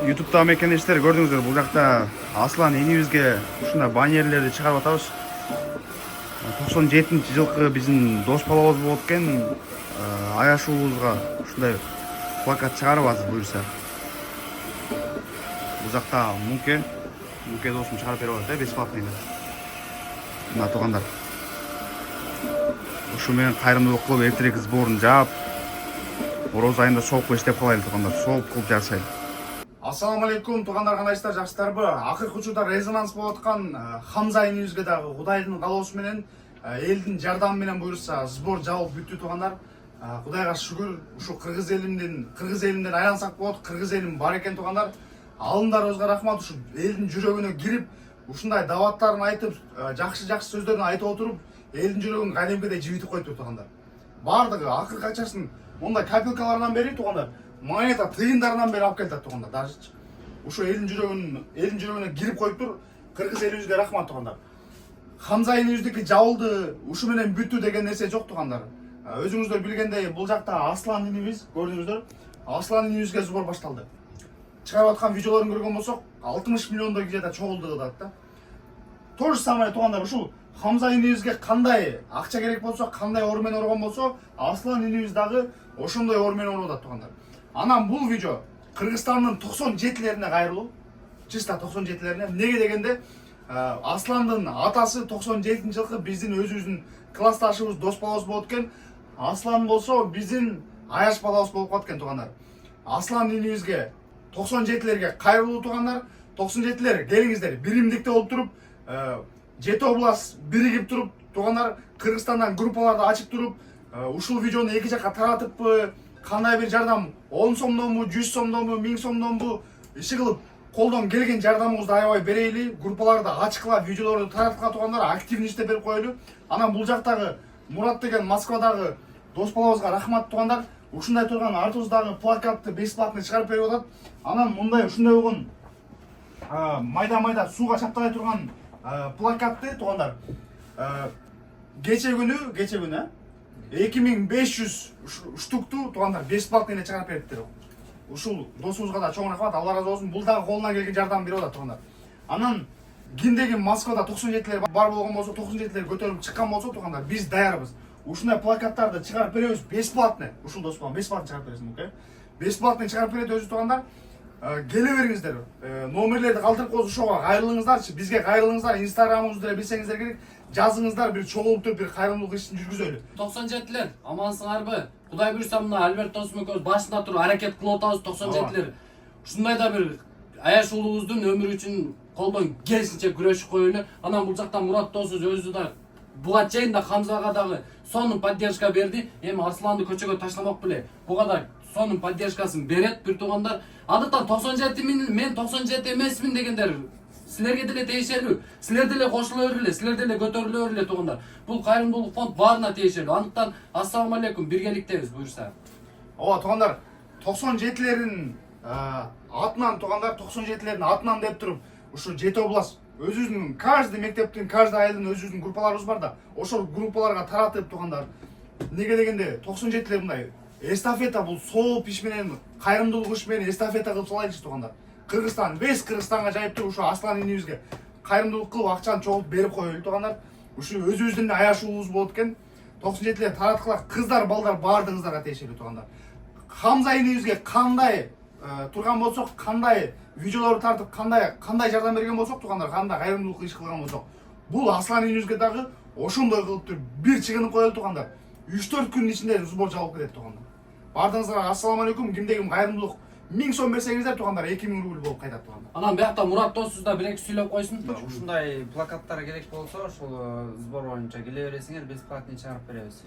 YouTube'da мекендештер көрдүңүздөр, бул жакта Аслан энибизге ушундай баннерлерди чыгарып атабыз. 97-жылкы биздин дос балабыз болот экен. Аяш уулубузга ушундай плакат чыгарып атабыз буюрса. Бул жакта Муке досум чыгарып берип атат, бесплатный. Мына туугандар. Ушу менен кайрымдуулук кылып эртерээк сборун жаап, Ороз айында соп иштеп калайлы туугандар, соп кылып жасайлы. Ассаламу алейкум туугандар, кандайсыздар, жакшысыздарбы? Акыркы учурда резонанс болуп аткан Хамза энибизге дагы Кудайдын каалоосу менен, элдин жардамы менен буюрса сбор жабылып бүттү туугандар. Кудайга шүгүр, ушу кыргыз элинден айлансак болот. Кыргыз элим бар экен туугандар. Алымдарыбызга рахмат, ушу элдин жүрөгүнө кирип, ушундай даваттарын айтып, жакшы сөздөрүн айтып отуруп, элдин жүрөгүн кадимкидей жибитип коюптур туугандар. Бардыгы акыркы акчасын мондай копилкалардан бери туугандар, монета тыйындарынан бери алып келатат туугандар. Дажычы ушу элдин жүрөгүнө кирип коюптур. Кыргыз элибизге рахмат туугандар. Хамза энибиздики жабылды, ушу менен бүттү деген нерсе жок туугандар. Өзүңүздөр билгендей, бул жакта Аслан энибиз, көрдүңүздөр, Аслан энибизге сбор башталды. Чыгарып аткан видеолорун көргөн болсок, 60 миллиондой где-то чогулду дат да. То же самое туугандар, ушул Хамза энибизге кандай акча керек болсо, кандай оор менен оргон болсо, Аслан энибиз дагы ошондой оор менен орготат туугандар. Анан бул видео Кыргызстандын 97-лерине кайрылуу, чисто 97-лерине. Неге дегенде, Асландын атасы 97-жылкы биздин өзүбүздүн классташыбыз, дос балабыз болот экен. Аслан болсо биздин аяш балабыз болуп калат экен туугандар. Аслан энибизге 97-лерге кайрылуу туугандар. 97-лер келиңиздер, биримдикте болуп туруп, 7 область биригип туруп туугандар, Кыргызстандан группаларды ачып туруп, ушул видеону эки жакка таратыппы, кандай бир жардам 10 сомдонбу, 100 сомдонбу, 1000 сомдонбу иши кылып, колдон келген жардамыбызды аябай берейли, группаларды ачкылап, видеолорду тараткыла туугандар, активный иштеп берип коелу. Анан бул жактагы Мурат деген Москвадагы дос балабызга рахмат туугандар. Ушундай турган артыбыздагы плакатты бесплатный чыгарып берип атат. Анан мындай ушундай болгон майда сууга чаптагай турган плакатты туугандар, кече күнү 2500 штукту туугандар бесплатный чыгарып бериптир. Ушул досубузга да чоң рахмат, Алла разы болсун. Бул дагы колунан келген жардам берип атат туугандар. Анан кимдеги Москвада 97-лер бар болгон болсо, 97-лер көтөрүлүп чыккан болсо туугандар, биз даярбыз. Ушундай плакаттарды чыгарып беребиз бесплатный. Ушул досума бесплатный чыгарып бересиң, оке? Бесплатный чыгарып берет өзү туугандар. Келе бериңиздер. Номерлерди калтырып коебуз, ошого кайрылыңыздарчы. Бизге кайрылыңыздар, Инстаграмыбызды деле билсеңиздер керек. Жазыңыздар, бир чогулуп туруп бир кайрымдуулук ишин жүргүзөлү. 97-лер, амансыңарбы? Кудай буйрса мына Альберт досум экөөбүз башында туруп аракет кылып атабыз 97-лер. Ушундай да бир аяш уулубуздун өмүрү үчүн колдон келишинче күрөшүп коелу. Анан бул жактан Мурат досубуз өзү да буга чейин да Хамзага дагы сонун поддержка берди. Эми Асланды көчөгө ташламак беле. Буга да сонун поддержкасын берет бир туугандар. Адыктан 97 мен 97 эмесмин дегендер силерге деле тиешелүү. Силер деле кошуло бергиле, силер деле көтөрүлө бергиле туугандар. Бул кайрымдуулук фонд баарына тиешелүү. Андыктан ассаламу алейкум, биргеликтебиз буюрса. Ооба туугандар, 97-лердин атынан туугандар, 97-лердин атынан деп туруп, ушу 7 область өзүбүздүн каждый мектептин, каждый айылдын өзүбүздүн группаларыбыз бар да, ошол группаларга таратып туугандар. Неге дегенде 97-лер мындай эстафета, бул сооп иш менен, кайрымдуулук иш менен эстафета кылып салайлычы туугандар. Кыргызстан, весь Кыргызстанга жайып туруп, ушу Аслан энибизге кайрымдуулук кылып акчаны чогултуп берип коелу туугандар. Ушу өзүбүздүн аяш уулубуз болот экен. 97-лер тараткыла, кыздар, балдар баардыгыңыздарга тиешелүү туугандар. Хамза энибизге кандай турган болсок, кандай видеолорду тартып, кандай жардам берген болсок туугандар, кандай кайрымдуулук иш кылган болсок, бул Аслан энибизге дагы ошондой кылып туруп бир чыгынып коелу туугандар. 3-4 күнүн ичинде сбор жабылып кетет туугандар. Бардыгыңызга ассаламу алейкум. Кимде ким кайрымдуулук 1000 сом берсеңиздер туугандар, 2000 рубль болуп кайтат туугандар. Анан биякта Мурат досубуз да бир эки сүйлөп койсун. Ушундай плакаттар керек болсо, ошол сбор боюнча келе бересиңер, бесплатный чыгарып беребиз.